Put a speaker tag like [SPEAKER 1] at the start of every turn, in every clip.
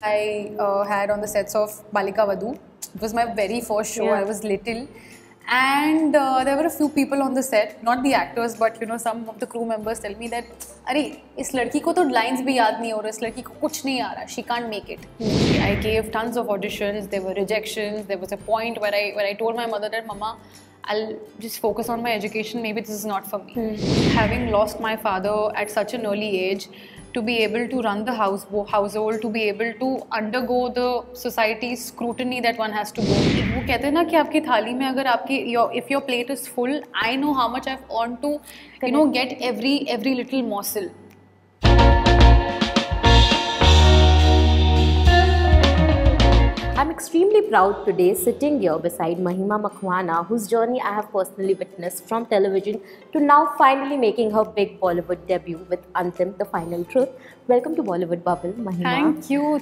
[SPEAKER 1] I had on the sets of Balika Vadu. It was my very first show.
[SPEAKER 2] Yeah.
[SPEAKER 1] I was little, and there were a few people on the set, not the actors, but some of the crew members tell me that, "अरे इस लड़की को तो lines भी याद नहीं हो रहा, इस लड़की को कुछ नहीं आ रहा. She can't make it." I gave tons of auditions. There were rejections. There was a point where I told my mother that, "Mama, I'll just focus on my education. Maybe this is not for me." Having lost my father at such an early age, to be able to run the household, to be able to undergo the society's scrutiny that one has to go. वो कहते हैं ना कि आपकी थाली में अगर आपकी if your plate is full, I know how much I've earned to get every little morsel.
[SPEAKER 2] I'm extremely proud today sitting here beside Mahima Makhwana, whose journey I have personally witnessed from television to now finally making her big Bollywood debut with Antim, The Final Truth. Welcome to Bollywood Bubble, Mahima.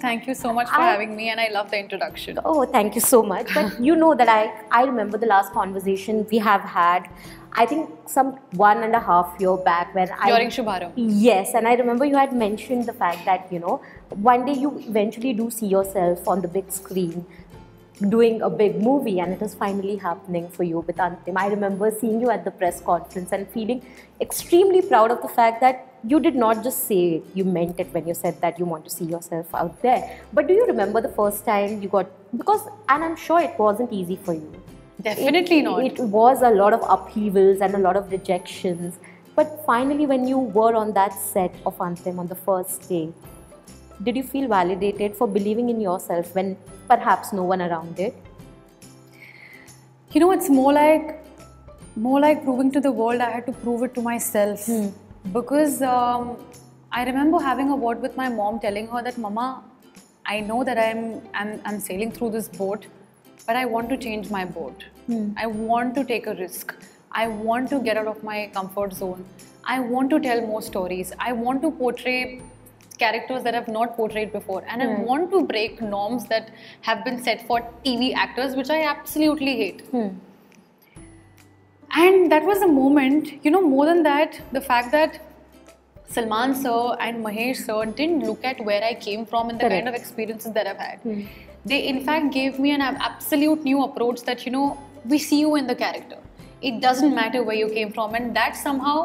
[SPEAKER 1] Thank you so much for having me, and I love the introduction.
[SPEAKER 2] Oh, thank you so much. But you know that I remember the last conversation we have had, I think some 1.5 years back when
[SPEAKER 1] During Shubharam.
[SPEAKER 2] Yes, and I remember you had mentioned the fact that, one day you eventually do see yourself on the big screen doing a big movie, and it is finally happening for you with Antim. I remember seeing you at the press conference and feeling extremely proud of the fact that you did not just say it, you meant it when you said that you want to see yourself out there. But do you remember the first time you got, and I'm sure it wasn't easy for you.
[SPEAKER 1] Definitely not.
[SPEAKER 2] It was a lot of upheavals and a lot of rejections. But finally, when you were on that set of Antim on the first day, did you feel validated for believing in yourself when perhaps no one around did?
[SPEAKER 1] It's more like proving to the world. I had to prove it to myself. Because I remember having a word with my mom, telling her that, "Mama, I know that I'm sailing through this boat, but I want to change my boat. I want to take a risk. I want to get out of my comfort zone. I want to tell more stories. I want to portray characters that I've not portrayed before, and I want to break norms that have been set for TV actors, which I absolutely hate." And that was the moment, more than that, the fact that Salman sir and Mahesh sir didn't look at where I came from and the kind of experiences that I've had. They in fact gave me an absolute new approach that, we see you in the character. It doesn't matter where you came from, and that somehow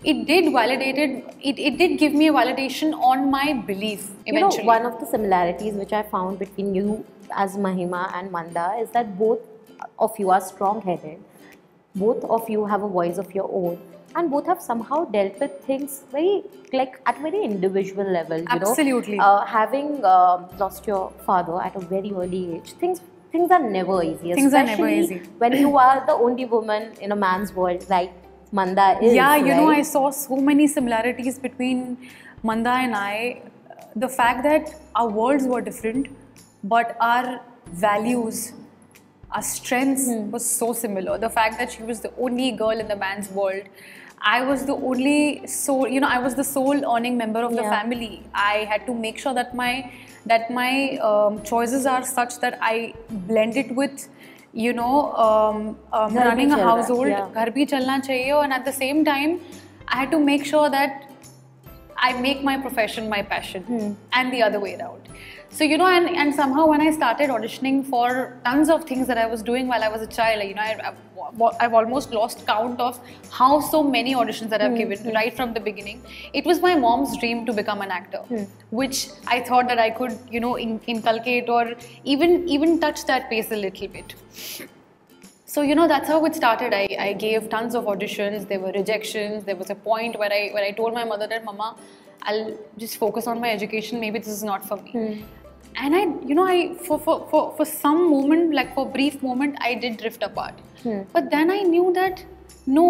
[SPEAKER 1] it did give me a validation on my belief eventually.
[SPEAKER 2] One of the similarities which I found between you as Mahima and Manda is that both of you are strong-headed. Both of you have a voice of your own, and both have somehow dealt with things at very individual level.
[SPEAKER 1] Absolutely.
[SPEAKER 2] Having lost your father at a very early age, things are never easy.
[SPEAKER 1] Things are never easy.
[SPEAKER 2] When you are the only woman in a man's world, like Manda is.
[SPEAKER 1] Yeah,
[SPEAKER 2] right?
[SPEAKER 1] I saw so many similarities between Manda and I. The fact that our worlds were different, but our values, our strengths was so similar. The fact that she was the only girl in the man's world, I was the only soul, I was the sole earning member of the family. I had to make sure that my choices are such that I blend it with, running a household. Ghar bhi chalna chahiye, and at the same time, I had to make sure that I make my profession my passion, and the other way around. So, and somehow when I started auditioning for tons of things that I was doing while I was a child, I've almost lost count of how so many auditions that I've given right from the beginning. It was my mom's dream to become an actor, which I thought that I could, inculcate or even touch that pace a little bit. So, that's how it started. I gave tons of auditions. There were rejections. There was a point where I told my mother that, "Mama, I'll just focus on my education. Maybe this is not for me." And for some moment, for a brief moment, I did drift apart. But then I knew that, no,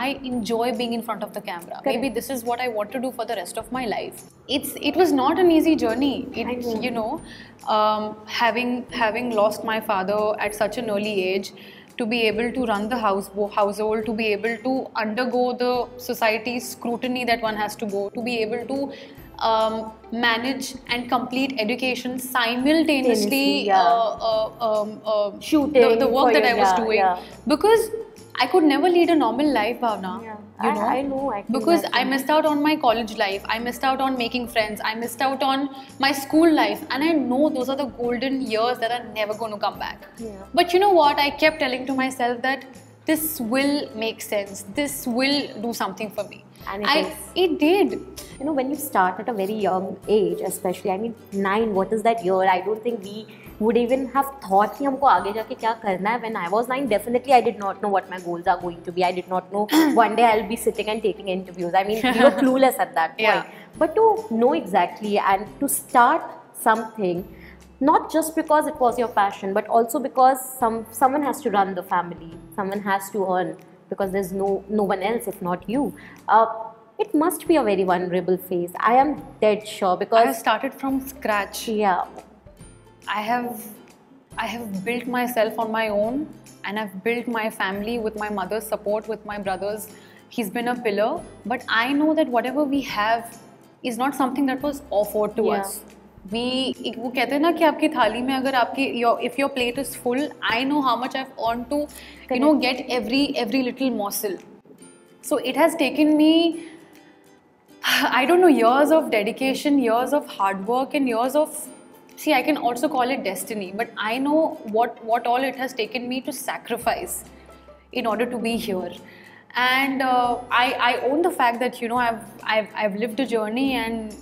[SPEAKER 1] I enjoy being in front of the camera. Correct. Maybe this is what I want to do for the rest of my life. It was not an easy journey. Having lost my father at such an early age, to be able to run the household, to be able to undergo the society's scrutiny that one has to go, to be able to manage and complete education simultaneously,
[SPEAKER 2] shooting
[SPEAKER 1] the work that I was doing. Because I could never lead a normal life, Bhavna.
[SPEAKER 2] Yeah.
[SPEAKER 1] You know,
[SPEAKER 2] I know. I can
[SPEAKER 1] because I
[SPEAKER 2] imagine.
[SPEAKER 1] missed out on my college life. I missed out on making friends. I missed out on my school life, and I know those are the golden years that are never going to come back.
[SPEAKER 2] Yeah.
[SPEAKER 1] But you know what? I kept telling to myself that this will make sense. This will do something for me.
[SPEAKER 2] And
[SPEAKER 1] it did.
[SPEAKER 2] You know, when you start at a very young age, especially, I mean, 9, what is that year? I don't think we would even have thought कि हमको आगे जाके क्या करना है. When I was 9, definitely I did not know what my goals are going to be. I did not know one day I'll be sitting and taking interviews. I mean, we were clueless at that point.
[SPEAKER 1] Yeah.
[SPEAKER 2] But to know exactly and to start something, not just because it was your passion, but also because someone has to run the family, someone has to earn, because there's no one else if not you. It must be a very vulnerable phase. I am dead sure,
[SPEAKER 1] I
[SPEAKER 2] because
[SPEAKER 1] have started from scratch.
[SPEAKER 2] yeah,
[SPEAKER 1] I have built myself on my own, and I've built my family with my mother's support, with my brothers. He's been a pillar, but I know that whatever we have is not something that was offered to
[SPEAKER 2] Yeah.
[SPEAKER 1] us. वो कहते हैं ना कि आपकी थाली में अगर आपकी if your plate is full, I know how much I've earned to get every little morsel. So it has taken me, I don't know, years of dedication, years of hard work, and years of, see, I can also call it destiny, but I know what all it has taken me to sacrifice in order to be here. And I own the fact that I've lived a journey, and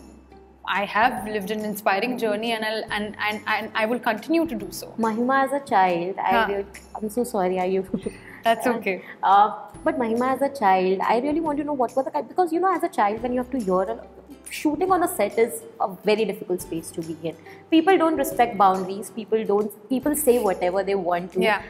[SPEAKER 1] I have lived an inspiring journey, and I will continue to do so.
[SPEAKER 2] Mahima as a child,
[SPEAKER 1] Huh.
[SPEAKER 2] I'm so sorry. Are you?
[SPEAKER 1] That's okay.
[SPEAKER 2] But Mahima as a child, I really want to know what were the because as a child, when you have to hear shooting on a set is a very difficult space to be in. People don't respect boundaries. People say whatever they want to.
[SPEAKER 1] Yeah.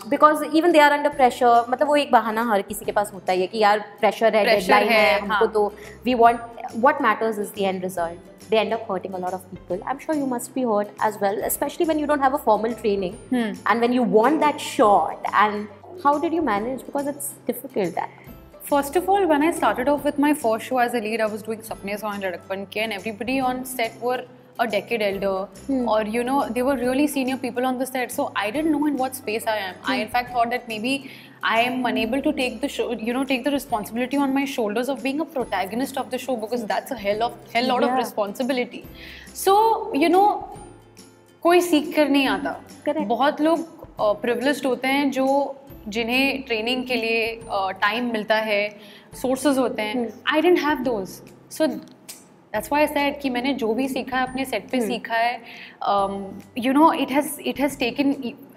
[SPEAKER 2] Because even they are under pressure. मतलब वो एक बहाना हर किसी के पास होता है कि यार pressure है, deadline है, हमको तो we want. What matters is the end result. They end up hurting a lot of people. I'm sure you must be hurt as well, especially when you don't have a formal training and when you want that shot. And how did you manage? Because it's difficult.
[SPEAKER 1] First of all, when I started off with my first show as a lead, I was doing Sapne Saw and Ladakpan Ke, and everybody on set were a decade elder, or they were really senior people on the set. So I didn't know in what space I am. I in fact thought that maybe I am unable to take the show, take the responsibility on my shoulders of being a protagonist of the show, because that's a hell lot of responsibility. So कोई सीख कर नहीं आता.
[SPEAKER 2] Correct.
[SPEAKER 1] बहुत लोग privileged होते हैं जिन्हें ट्रेनिंग के लिए टाइम मिलता है, सोर्सेज होते हैं. I didn't have those. So that's why I said कि मैंने जो भी सीखा है अपने सेट पे सीखा है. It has taken,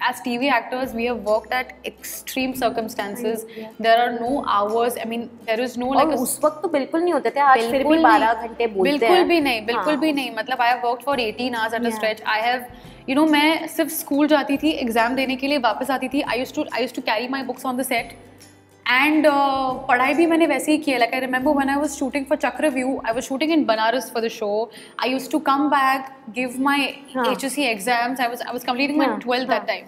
[SPEAKER 1] as TV actors we have worked at extreme circumstances. There are no hours, I mean there is no like,
[SPEAKER 2] उस वक्त तो बिल्कुल नहीं होते थे. आज फिर भी 12 घंटे बोलते हैं.
[SPEAKER 1] बिल्कुल भी नहीं. मतलब I have worked for 18 hours at a stretch. I have मैं सिर्फ स्कूल जाती थी, एग्जाम देने के लिए वापस आती थी. I used to carry my books on the set, and पढ़ाई भी मैंने वैसे ही किया. Like I remember when I was shooting for Chakravyuh, I was shooting in Banaras for the show. I used to come back, give my HSC exams. I was completing my 12th that time.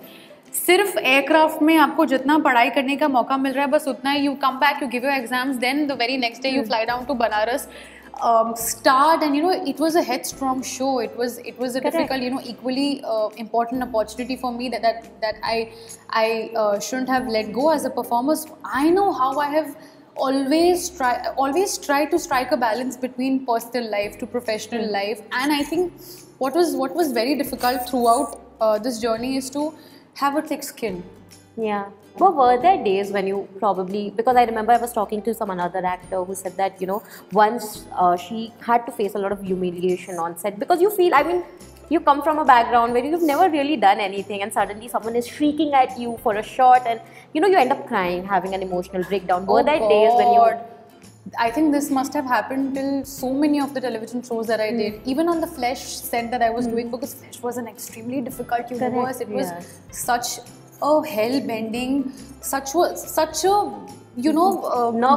[SPEAKER 1] सिर्फ aircraft में आपको जितना पढ़ाई करने का मौका मिल रहा है, बस उतना ही. You come back, you give your exams, then the very next day you fly down to Banaras, start, and it was a headstrong show. It was a difficult, equally important opportunity for me that I shouldn't have let go as a performer. I know how I have always tried to strike a balance between personal life to professional life, and I think what was very difficult throughout this journey is to have a thick skin.
[SPEAKER 2] Yeah. Well, were there days when you probably, because I remember I was talking to some another actor who said that, once she had to face a lot of humiliation on set, because you feel, I mean, you come from a background where you've never really done anything, and suddenly someone is shrieking at you for a shot, and you end up crying, having an emotional breakdown. Were there days when you...
[SPEAKER 1] I think this must have happened till so many of the television shows that I did, even on the Flesh set that I was doing, because Flesh was an extremely difficult universe. It was such a hell-bending, such a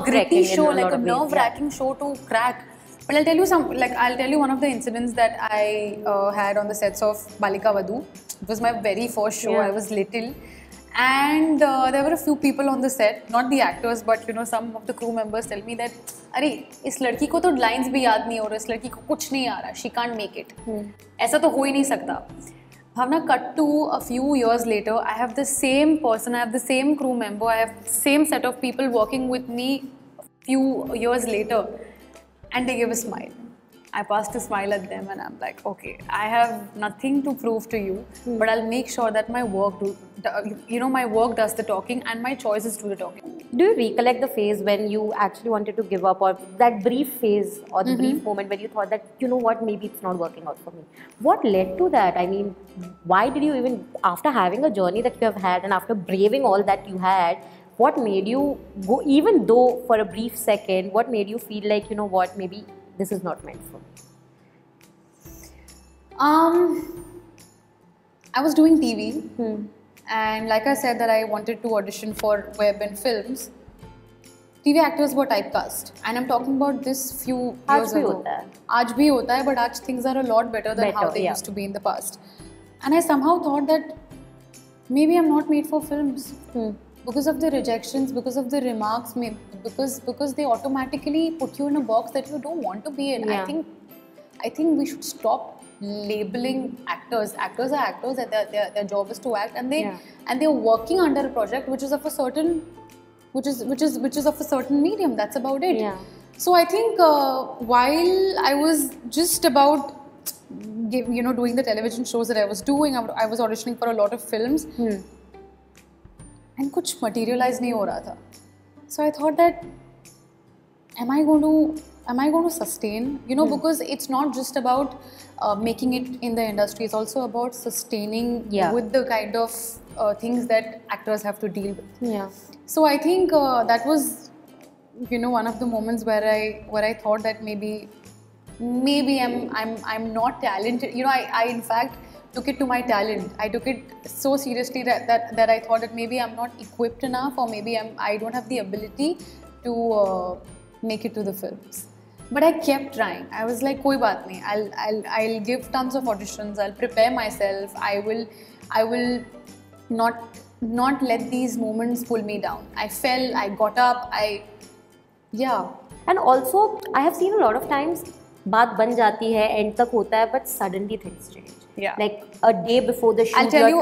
[SPEAKER 1] gritty show, like a nerve-wracking show to crack. But I'll tell you one of the incidents that I had on the sets of Balika Vadhu. It was my very first show. I was little, and there were a few people on the set, not the actors, but some of the crew members tell me that, अरे इस लड़की को तो lines भी याद नहीं हो रहा, इस लड़की को कुछ नहीं आ रहा, she can't make it. ऐसा तो हो ही नहीं सकता. Bhavna, cut to a few years later, I have the same person, I have the same crew member, I have the same set of people working with me a few years later, and they give a smile. I passed a smile at them and I'm like, okay, I have nothing to prove to you, but I'll make sure that my work my work does the talking and my choices do the talking.
[SPEAKER 2] Do you recollect the phase when you actually wanted to give up, or that brief phase or the brief moment when you thought that, you know what, maybe it's not working out for me? What led to that? I mean, why did you even, after having a journey that you have had and after braving all that you had, what made you go, even though for a brief second, what made you feel like, you know what, maybe this is not meant for me?
[SPEAKER 1] I was doing TV, and like I said that I wanted to audition for web and films. TV actors were typecast, and I'm talking about this few years ago. Aaj bhi hota hai, but aaj things are a lot better than how they used to be in the past. And I somehow thought that maybe I'm not made for films because of the rejections, because of the remarks, because they automatically put you in a box that you don't want to be in.
[SPEAKER 2] Yeah.
[SPEAKER 1] I think we should stop labeling actors. Actors are actors, and their job is to act, and they're working under a project which is of a certain medium. That's about it.
[SPEAKER 2] Yeah.
[SPEAKER 1] So I think while I was just about doing the television shows that I was doing, I was auditioning for a lot of films, and kuch materialize nahi ho raha tha. So I thought that am I going to sustain? Because it's not just about making it in the industry, it's also about sustaining with the kind of things that actors have to deal with.
[SPEAKER 2] Yeah.
[SPEAKER 1] So I think that was one of the moments where I thought that maybe I'm not talented. I in fact took it to my talent. I took it so seriously that I thought that maybe I'm not equipped enough, or maybe I don't have the ability to make it to the films. But I kept trying. I was like, koi baat nahi. I'll give tons of auditions. I'll prepare myself. I will not let these moments pull me down. I fell. I got up.
[SPEAKER 2] And also, I have seen a lot of times, बात बन जाती है, end तक होता है, but suddenly things change.
[SPEAKER 1] Yeah.
[SPEAKER 2] Like a day before the shoot.
[SPEAKER 1] I'll tell you.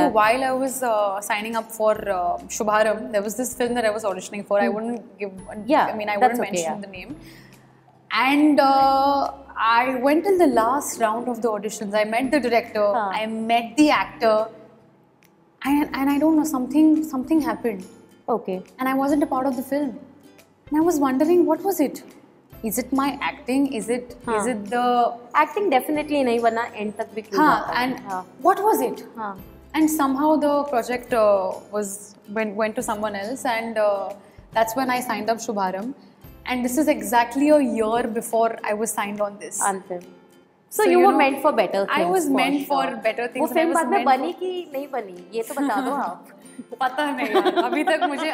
[SPEAKER 1] While I was signing up for Shubharam, there was this film that I was auditioning for. I wouldn't give. I wouldn't mention the name. And I went till the last round of the auditions. I met the director. I met the actor. And I don't know, something happened.
[SPEAKER 2] Okay.
[SPEAKER 1] And I wasn't a part of the film. And I was wondering, what was it? Is it my acting? Is it the
[SPEAKER 2] acting? Definitely nahi, warna end tak bhi kyun jata hai.
[SPEAKER 1] And what was it? And somehow the project went to someone else, and that's when I signed up Shubharam. And this is exactly a year before I was signed on this.
[SPEAKER 2] Anthem. So you were meant for better things.
[SPEAKER 1] I was meant for better things.
[SPEAKER 2] वो film बाद में बनी कि नहीं बनी, ये तो बता दो आप.
[SPEAKER 1] पता नहीं यार,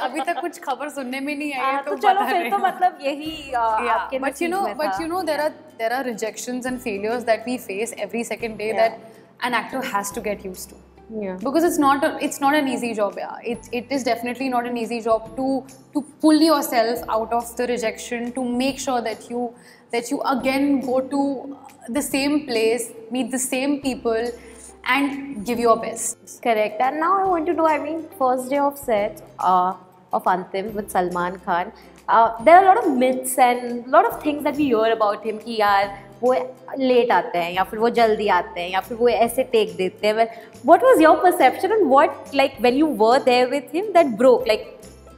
[SPEAKER 1] अभी तक कुछ खबर सुनने में नहीं आई है, तो
[SPEAKER 2] चलो फिर तो मतलब यही आपके नसीब में था.
[SPEAKER 1] But you know there are rejections and failures that we face every second day that an actor has to get used to.
[SPEAKER 2] Yeah.
[SPEAKER 1] Because it's not an easy job. It is definitely not an easy job to pull yourself out of the rejection, to make sure that you again go to the same place, meet the same people, and give your best.
[SPEAKER 2] Correct. And now I want to know, first day of set of Anthem with Salman Khan, there are a lot of myths and a lot of things that we hear about him कि यार वो late आते हैं या फिर वो जल्दी आते हैं या फिर वो ऐसे take देते हैं. What was your perception and what, like, when you were there with him, that broke? Like,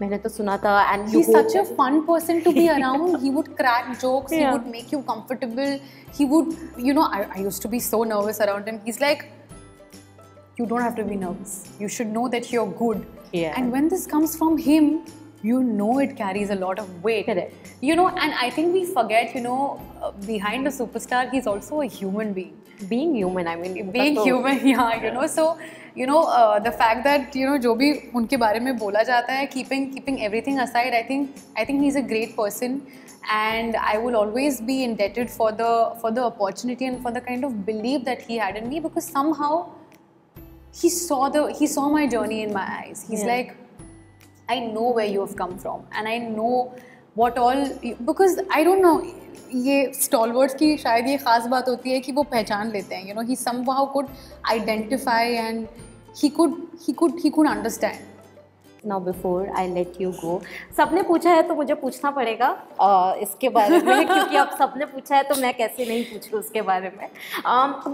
[SPEAKER 2] मैंने तो सुना था, and
[SPEAKER 1] he's such a fun person to be around. He would crack jokes. He would make you comfortable. He would, I used to be so nervous around him. He's like, you don't have to be nervous. You should know that you're good.
[SPEAKER 2] Yeah.
[SPEAKER 1] And when this comes from him, it carries a lot of weight.
[SPEAKER 2] Correct.
[SPEAKER 1] And I think we forget, behind a superstar, he's also a human being.
[SPEAKER 2] Being human,
[SPEAKER 1] being human, So, the fact that, जो भी उनके बारे में बोला जाता है, keeping everything aside, I think he's a great person, and I will always be indebted for the opportunity and for the kind of belief that he had in me, because somehow he saw my journey in my eyes. He's like, I know where you have come from, and I know what all, because I don't know, ये stalwarts की शायद ये खास बात होती है कि वो पहचान लेते हैं, you know, he somehow could identify and he could understand.
[SPEAKER 2] Now before I let you go, सबने पूछा है तो मुझे पूछना पड़ेगा इसके बारे में क्योंकि अब सबने पूछा है तो मैं कैसे नहीं पूछूँ उसके बारे में.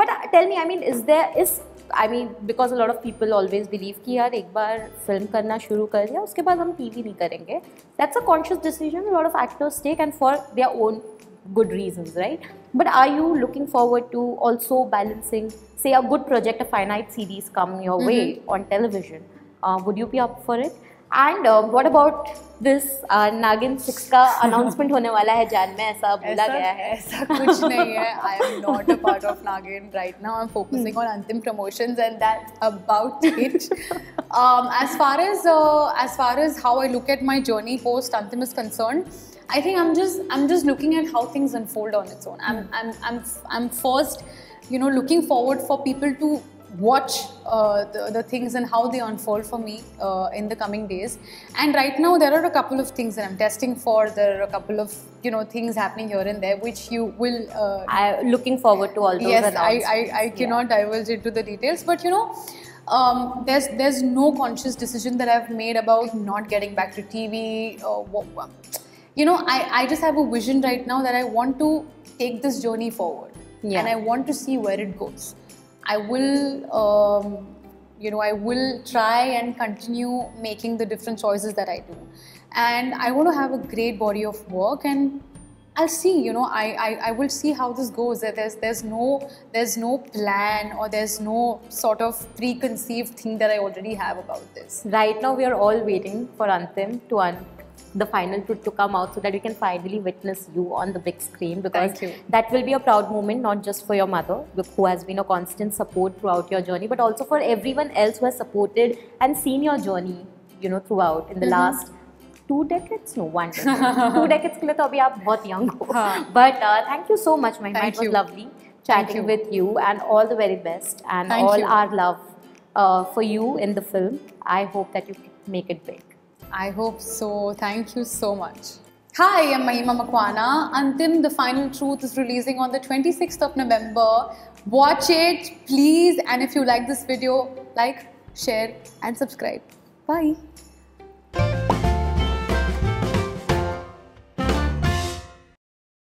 [SPEAKER 2] But tell me, I mean, because a lot of people always believe कि यार एक बार फिल्म करना शुरू कर दिया उसके बाद हम टीवी नहीं करेंगे. That's a conscious decision a lot of actors take and for their own good reasons, right? But are you looking forward to also balancing, say, a good project, a finite series come your way on television? Would you be up for it? And what about this Nagin 6 का announcement होने वाला है जान में, ऐसा बोला गया है?
[SPEAKER 1] ऐसा कुछ नहीं है. I am not a part of Nagin right now. I'm focusing on Antim Promotions and that's about it. As far as how I look at my journey post Antim is concerned, I think I'm just looking at how things unfold on its own. I'm first, you know, looking forward for people to watch the things and how they unfold for me in the coming days. And right now there are a couple of things that I'm testing for. There are a couple of, you know, things happening here and there which you will
[SPEAKER 2] I'm looking forward to all those announcements.
[SPEAKER 1] I cannot divulge into the details, but you know, there's no conscious decision that I've made about not getting back to TV. You know, I just have a vision right now that I want to take this journey forward, and I want to see where it goes. I will, you know, I will try and continue making the different choices that I do, and I want to have a great body of work, and I'll see. You know, I will see how this goes. There's no plan or there's no sort of preconceived thing that I already have about this.
[SPEAKER 2] Right now, we are all waiting for Antim to the final truth to come out so that we can finally witness you on the big screen, because that will be a proud moment not just for your mother who has been a constant support throughout your journey, but also for everyone else who has supported and seen your journey, you know, throughout in the last 2 decades? No, 1 decade. 2 decades के लिए तो अभी आप बहुत young हो. But thank you so much, Mahima. It was lovely chatting with you, and all the very best, and all our love for you in the film. I hope that you make it big.
[SPEAKER 1] I hope so. Thank you so much. Hi, I'm Mahima Makwana. Antim, the final truth is releasing on the 26th of November. Watch it, please. And if you like this video, like, share and subscribe. Bye.